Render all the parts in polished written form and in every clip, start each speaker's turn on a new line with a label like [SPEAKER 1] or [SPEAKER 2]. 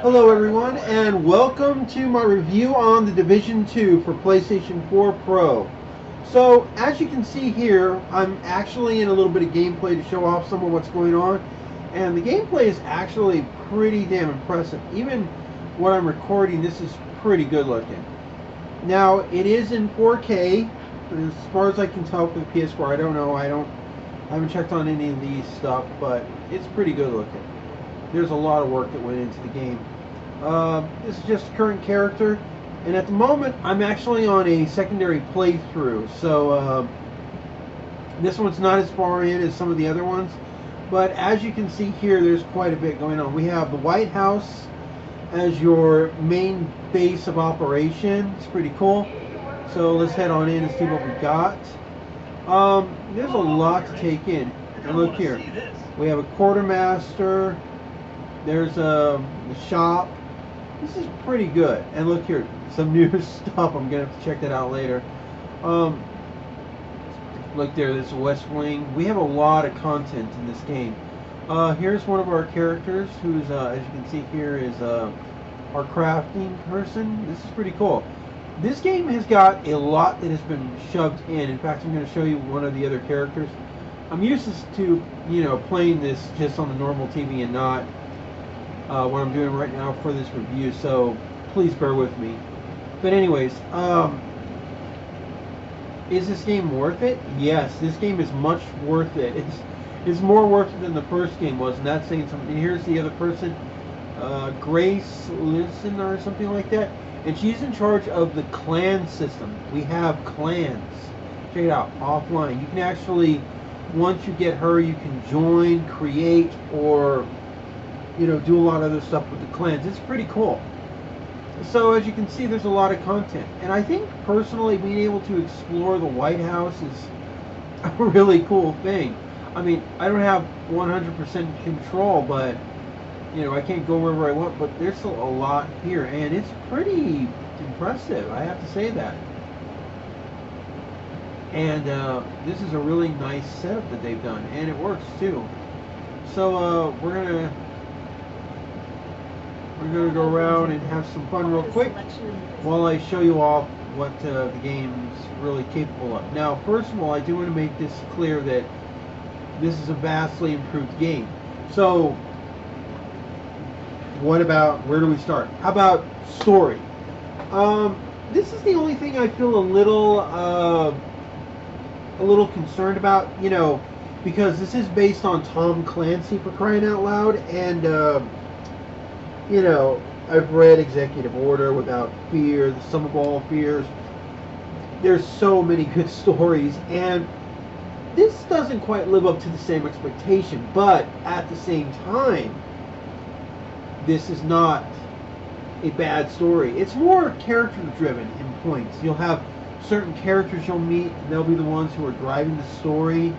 [SPEAKER 1] Hello everyone and welcome to my review on the Division 2 for PlayStation 4 Pro. So as you can see here, I'm actually in a little bit of gameplay to show off some of what's going on, and the gameplay is actually pretty damn impressive. Even what I'm recording, this is pretty good looking. Now it is in 4K as far as I can tell for the PS4. I don't know, I haven't checked on any of these stuff, but it's pretty good looking. There's a lot of work that went into the game. This is just a current character, and at the moment I'm actually on a secondary playthrough, so this one's not as far in as some of the other ones, but as you can see here, there's quite a bit going on. We have the White House as your main base of operation. It's pretty cool. So let's head on in and see what we got. There's a lot to take in. And look here, we have a quartermaster. There's the shop. This is pretty good. And look here, some new stuff. I'm gonna have to check that out later. Look there, there's West Wing. We have a lot of content in this game. Here's one of our characters, who's as you can see here, is our crafting person. This is pretty cool. This game has got a lot that has been shoved in. In fact, I'm going to show you one of the other characters. I'm used to, playing this just on the normal TV and not what I'm doing right now for this review, so please bear with me. But anyways, is this game worth it? Yes, this game is much worth it. It's more worth it than the first game was, and that's saying something. And here's the other person, Grace Linson or something like that, and she's in charge of the clan system. We have clans. Check it out, offline. You can actually, once you get her, you can join, create, or do a lot of other stuff with the clans. It's pretty cool. So as you can see, there's a lot of content, and I think personally being able to explore the White House is a really cool thing. I mean, I don't have 100% control, but I can't go wherever I want, but there's still a lot here, and it's pretty impressive, I have to say that. And this is a really nice setup that they've done, and it works too. So we're gonna go around and have some fun real quick while I show you off what the game's really capable of. Now, first of all, I do want to make this clear that this is a vastly improved game. So where do we start? How about story? This is the only thing I feel a little concerned about, because this is based on Tom Clancy, for crying out loud, and I've read Executive Order, Without Fear, The Sum of All Fears. There's so many good stories, and this doesn't quite live up to the same expectation, but at the same time, this is not a bad story. It's more character driven in points. You'll have certain characters you'll meet, and they'll be the ones who are driving the story,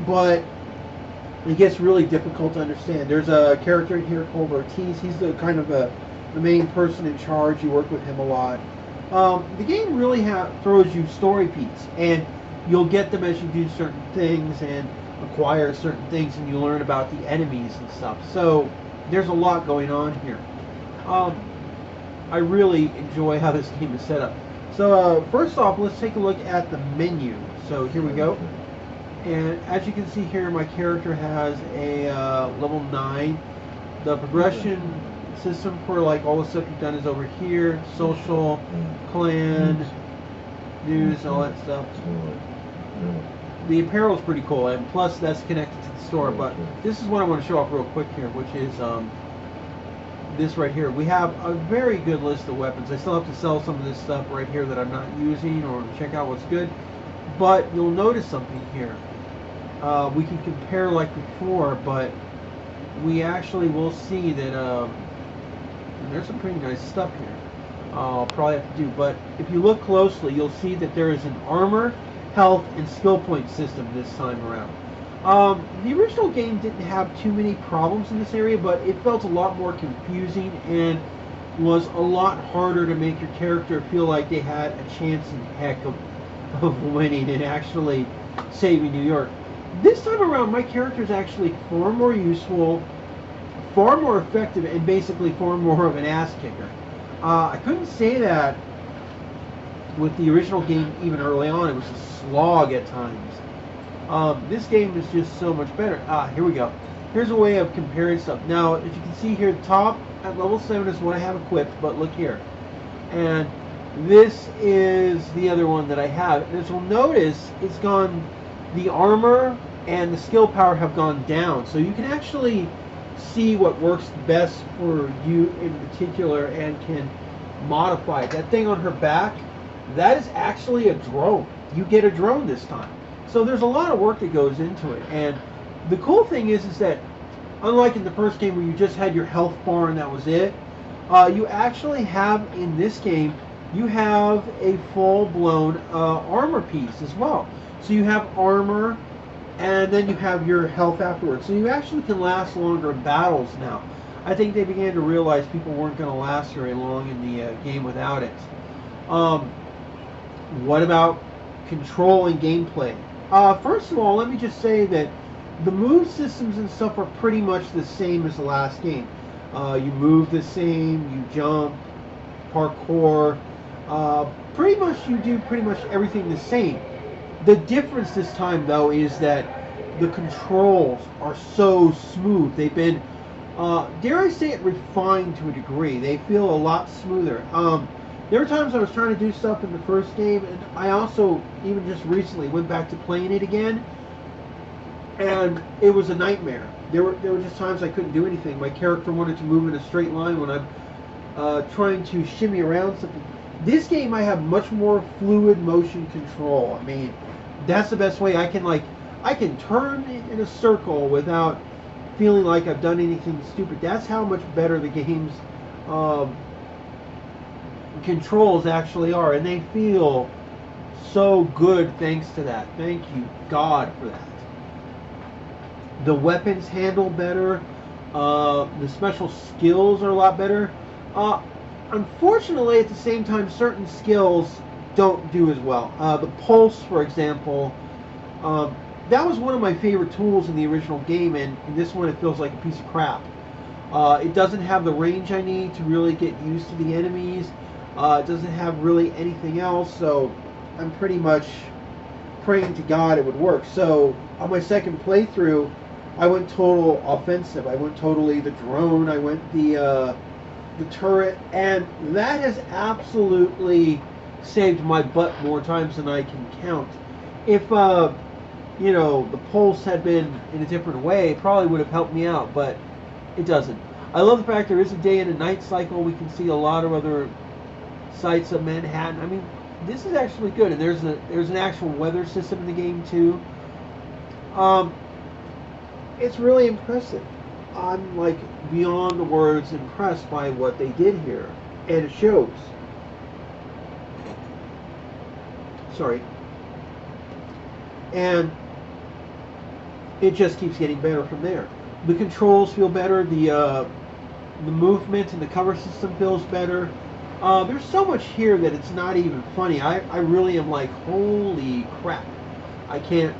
[SPEAKER 1] but it gets really difficult to understand. There's a character in here called Ortiz. He's the kind of the main person in charge. You work with him a lot. The game really throws you story beats, and you'll get them as you do certain things and acquire certain things, and you learn about the enemies and stuff. So there's a lot going on here. I really enjoy how this game is set up. So first off, let's take a look at the menu. So here we go. And as you can see here, my character has a level 9. The progression system for all the stuff you've done is over here. Social, clan, news, all that stuff. The apparel is pretty cool, and plus that's connected to the store. But this is what I want to show off real quick here, which is this right here. We have a very good list of weapons. I still have to sell some of this stuff right here that I'm not using, or check out what's good. But you'll notice something here. We can compare like before, but we actually will see that there's some pretty nice stuff here. I'll probably have to do, but if you look closely, you'll see that there is an armor, health, and skill point system this time around. The original game didn't have too many problems in this area, but it felt a lot more confusing and was a lot harder to make your character feel like they had a chance in heck of winning and actually saving New York. This time around, my character is actually far more useful, far more effective and basically far more of an ass kicker. I couldn't say that with the original game even early on. It was a slog at times. This game is just so much better. Here we go. Here's a way of comparing stuff. Now, if you can see here, top at level 7 is what I have equipped, but look here. And this is the other one that I have. And as you'll notice, it's gone, the armor and the skill power have gone down. So you can actually see what works best for you in particular and can modify it. That thing on her back, that is actually a drone. You get a drone this time. So there's a lot of work that goes into it. And the cool thing is that unlike in the first game where you just had your health bar and that was it, you actually have in this game, you have a full-blown armor piece as well. So you have armor and then you have your health afterwards. So you actually can last longer in battles now. I think they began to realize people weren't going to last very long in the game without it. What about control and gameplay? First of all, let me just say that the move systems and stuff are pretty much the same as the last game. You move the same, you jump, parkour. Pretty much you do pretty much everything the same. The difference this time, though, is that the controls are so smooth. They've been, dare I say it, refined to a degree. They feel a lot smoother. There were times I was trying to do stuff in the first game, and I also, even just recently, went back to playing it again, and it was a nightmare. There were just times I couldn't do anything. My character wanted to move in a straight line when I'm trying to shimmy around something. This game, I have much more fluid motion control. I mean, that's the best way. I can turn in a circle without feeling like I've done anything stupid. That's how much better the game's controls actually are, and they feel so good thanks to that. Thank you, God, for that. The weapons handle better. The special skills are a lot better. Unfortunately, at the same time, certain skills don't do as well. The pulse, for example, that was one of my favorite tools in the original game, and in this one it feels like a piece of crap. It doesn't have the range I need to really get used to the enemies. It doesn't have really anything else, so I'm pretty much praying to God it would work. So on my second playthrough, I went total offensive. I went totally the drone. I went the turret, and that has absolutely saved my butt more times than I can count. If you know, the pulse had been in a different way, it probably would have helped me out, but it doesn't. I love the fact there is a day and a night cycle. We can see a lot of other sites of Manhattan. I mean, this is actually good, and there's an actual weather system in the game too. It's really impressive. I'm like beyond the words impressed by what they did here, and it shows. Sorry. And it just keeps getting better from there. The controls feel better. The movement and the cover system feels better. There's so much here that it's not even funny. I really am like, holy crap. I can't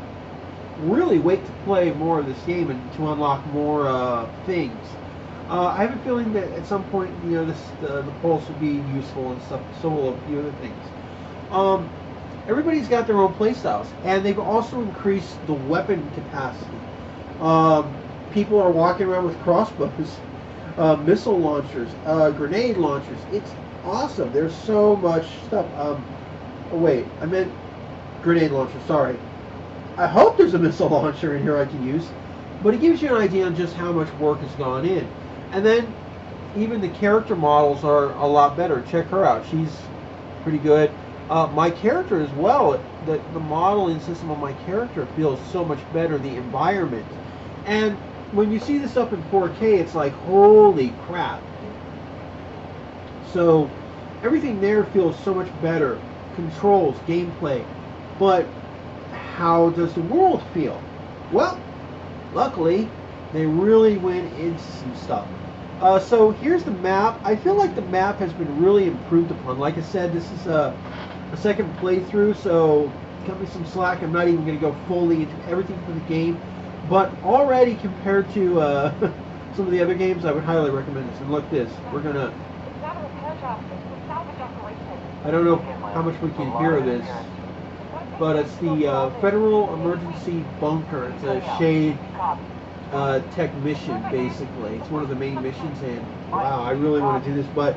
[SPEAKER 1] really wait to play more of this game and to unlock more things. I have a feeling that at some point, you know, the pulse will be useful and stuff. So will a few other things. Everybody's got their own playstyles, and they've also increased the weapon capacity. People are walking around with crossbows, missile launchers, grenade launchers. It's awesome. There's so much stuff. Oh wait, I meant grenade launcher. Sorry. I hope there's a missile launcher in here I can use, but it gives you an idea on just how much work has gone in. And then even the character models are a lot better. Check her out. She's pretty good. My character as well, the modeling system of my character feels so much better, the environment. And when you see this up in 4K, it's like, holy crap. So everything there feels so much better. Controls, gameplay. But how does the world feel? Well, luckily, they really went into some stuff. So here's the map. I feel like the map has been really improved upon. Like I said, this is a second playthrough, so cut me some slack. I'm not even going to go fully into everything for the game. But already compared to some of the other games, I would highly recommend this. And look this, we're gonna, I don't know how much we can hear this, but it's the Federal Emergency Bunker. It's a Shade tech mission, basically. It's one of the main missions, and wow, I really want to do this, but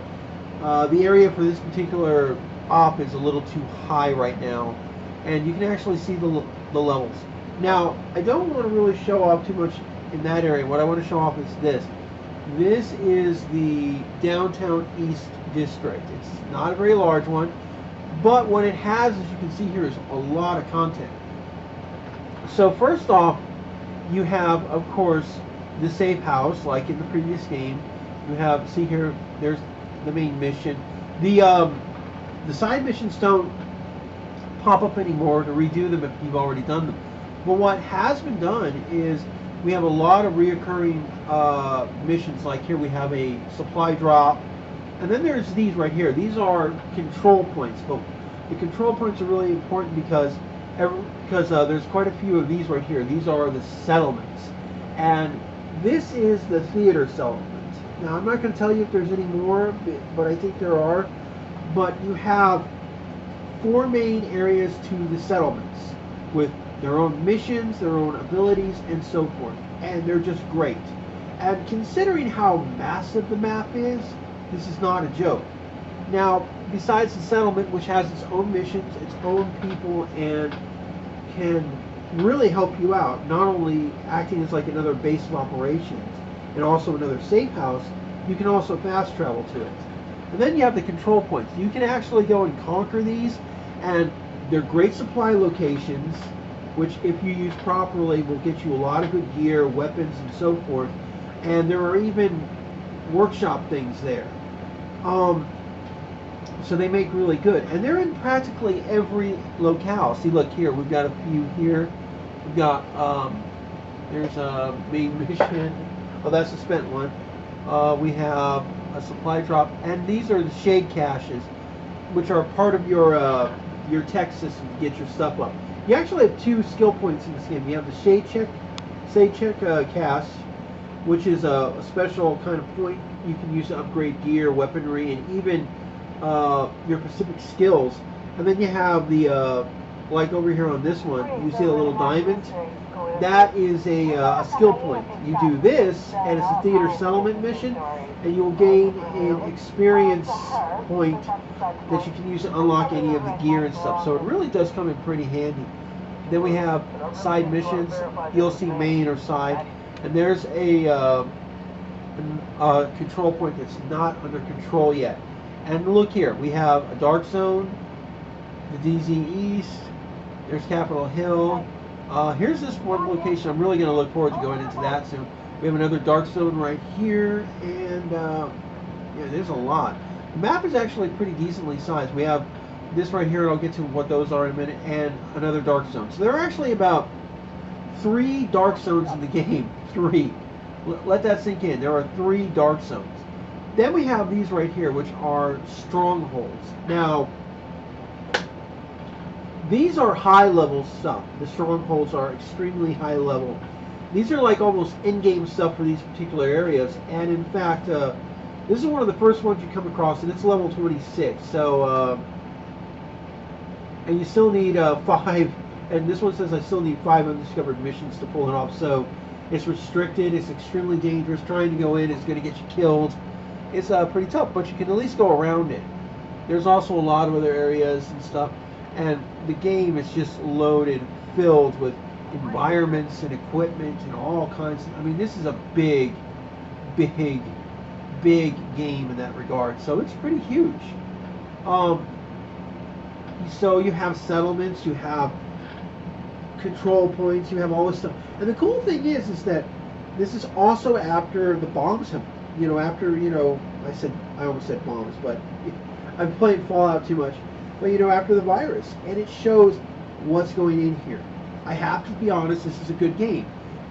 [SPEAKER 1] the area for this particular op is a little too high right now, and you can actually see the levels. Now, I don't want to really show off too much in that area. What I want to show off is this. This is the Downtown East District. It's not a very large one, but what it has, as you can see here, is a lot of content. So first off, you have, of course, the safe house, like in the previous game. You have, see here, there's the main mission. The side missions don't pop up anymore to redo them if you've already done them. But what has been done is we have a lot of reoccurring missions. Like here we have a supply drop, and then there's these right here. These are control points, but the control points are really important because there's quite a few of these right here. These are the settlements, and this is the theater settlement. Now, I'm not going to tell you if there's any more, but I think there are. But you have 4 main areas to the settlements with their own missions, their own abilities, and so forth. And they're just great. And considering how massive the map is, this is not a joke. Now, besides the settlement, which has its own missions, its own people, and can really help you out, not only acting as like another base of operations and also another safe house, you can also fast travel to it. And then you have the control points. You can actually go and conquer these, and they're great supply locations, which if you use properly will get you a lot of good gear, weapons, and so forth. And there are even workshop things there. So they make really good. And they're in practically every locale. See, look here, we've got a few here. We've got, there's a main mission. Oh, that's a spent one. We have a supply drop. And these are the shade caches, which are part of your tech system to get your stuff up. You actually have 2 skill points in this game. You have the Shade Check cache, which is a special kind of point you can use to upgrade gear, weaponry, and even your specific skills. And then you have the, like over here on this one, you see the little diamond? That is a skill point. You do this, and it's a theater settlement mission, and you will gain an experience point that you can use to unlock any of the gear and stuff. So it really does come in pretty handy. Then we have side missions. You'll see main or side, and there's a control point that's not under control yet. And look here, we have a Dark Zone, the DZ East, there's Capitol Hill. Here's this one location. I'm really going to look forward to going into that soon. We have another Dark Zone right here, and yeah, there's a lot. The map is actually pretty decently sized. We have this right here, and I'll get to what those are in a minute, and another Dark Zone. So there are actually about 3 Dark Zones in the game. 3. Let that sink in. There are 3 Dark Zones. Then we have these right here, which are strongholds. Now, these are high-level stuff. The strongholds are extremely high-level. These are like almost in-game stuff for these particular areas. And in fact, this is one of the first ones you come across, and it's level 26. So, and you still need 5. And this one says I still need 5 undiscovered missions to pull it off. So it's restricted. It's extremely dangerous. Trying to go in is going to get you killed. It's pretty tough, but you can at least go around it. There's also a lot of other areas and stuff. And the game is just loaded, filled with environments and equipment and all kinds of, I mean, this is a big game in that regard. So it's pretty huge. So you have settlements, you have control points, you have all this stuff. And the cool thing is that this is also after the bombs have, after, I almost said bombs, but I'm playing Fallout too much. But, after the virus. And it shows what's going in here. I have to be honest, this is a good game.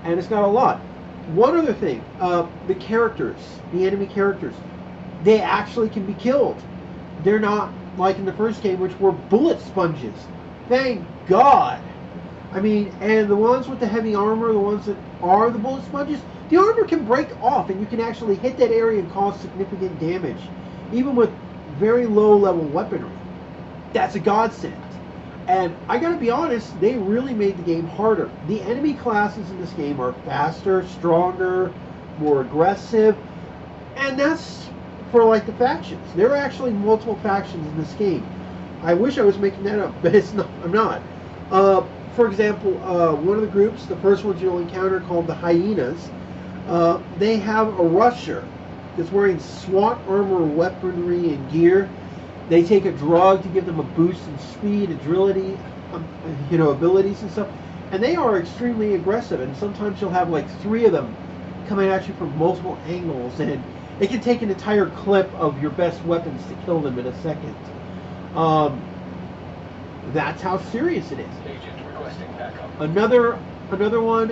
[SPEAKER 1] And it's got a lot. One other thing, the characters, the enemy characters, they actually can be killed. They're not like in the first game, which were bullet sponges. Thank God. I mean, and the ones with the heavy armor, the ones that are the bullet sponges, the armor can break off and you can actually hit that area and cause significant damage, even with very low level weaponry. That's a godsend. And I gotta be honest, they really made the game harder. The enemy classes in this game are faster, stronger, more aggressive, and that's for like the factions. There are actually multiple factions in this game. I wish I was making that up, but it's not. I'm not. For example, one of the groups, the first ones you'll encounter, called the Hyenas, they have a rusher that's wearing SWAT armor, weaponry, and gear. They take a drug to give them a boost in speed, agility, abilities and stuff. And they are extremely aggressive. And sometimes you'll have like 3 of them coming at you from multiple angles, and it can take an entire clip of your best weapons to kill them in a second. That's how serious it is.
[SPEAKER 2] Agent requesting backup.
[SPEAKER 1] Another one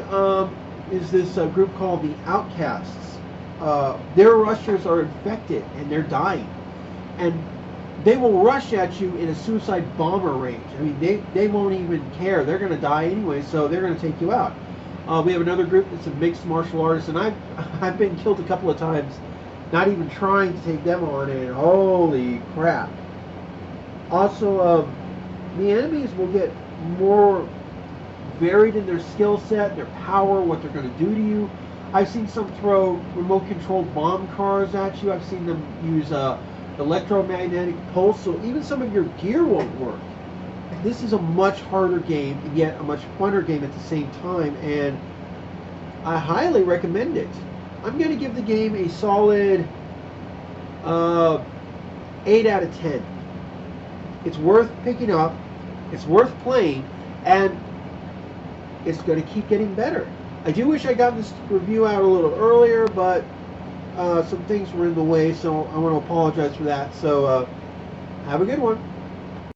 [SPEAKER 1] is this group called the Outcasts. Their rushers are infected and they're dying, and they will rush at you in a suicide bomber range. I mean, they won't even care. They're going to die anyway, so they're going to take you out. We have another group that's a mixed martial artist, and I've been killed a couple of times, not even trying to take them on, and holy crap. Also, the enemies will get more varied in their skill set, their power, what they're going to do to you. I've seen some throw remote-controlled bomb cars at you. I've seen them use electromagnetic pulse, so even some of your gear won't work. This is a much harder game, and yet a much funner game at the same time, and I highly recommend it. I'm going to give the game a solid 8 out of 10. It's worth picking up, it's worth playing, and it's going to keep getting better. I do wish I got this review out a little earlier, but some things were in the way, so I want to apologize for that. So have a good one.